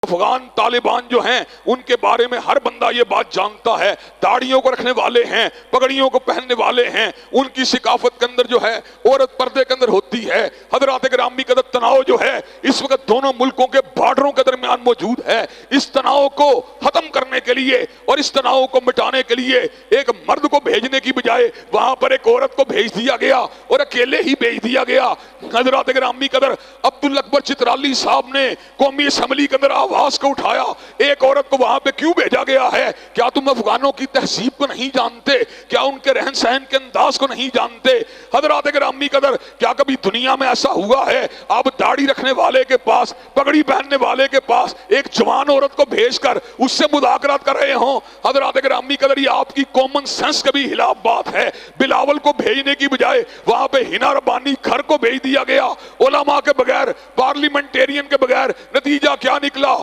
افغان طالبان جو ہیں ان کے بارے میں ہر بندہ یہ بات جانتا ہے، داڑھیوں کو رکھنے والے ہیں، پگڑیوں کو پہننے والے ہیں، ان کی ثقافت کے اندر جو ہے عورت پردے کے اندر ہوتی ہے۔ حضرات گرامی قدر تناؤ جو ہے اس وقت دونوں ملکوں کے بارڈروں کے درمیان موجود ہے۔ اس تناؤ کو ختم کرنے کے لیے اور اس تناؤ کو مٹانے کے لیے ایک مرد کو بھیجنے کی بجائے وہاں پر ایک عورت کو بھیج دیا گیا اور اکیلے ہی بھیج دیا گیا۔ حضرات گرامی قدر عبدالاکبر چترالی صاحب نے قومی اسمبلی کے اندر آواز کو اٹھایا، ایک عورت کو وہاں پہ کیوں بھیجا گیا ہے؟ کیا تم افغانوں کی تہذیب کو نہیں جانتے؟ کیا ان کے رہن سہن کے انداز کو نہیں جانتے؟ حضرات گرامی قدر کیا کبھی دنیا میں ایسا ہوا ہے آپ داڑھی رکھنے والے کے پاس، پگڑی پہننے والے کے پاس ایک جوان عورت کو بھیج کر اس سے مذاکرات کر رہے ہوں؟ حضرات گرامی قدر یہ آپ کی کامن سینس کے بھی خلاف بات ہے۔ بلاول کو بھیجنے کی بجائے وہاں پہ ہنا ربانی گھر کو بھیج دیا گیا، علماء کے بغیر، پارلیمنٹیرین کے بغیر۔ نتیجہ کیا نکلا؟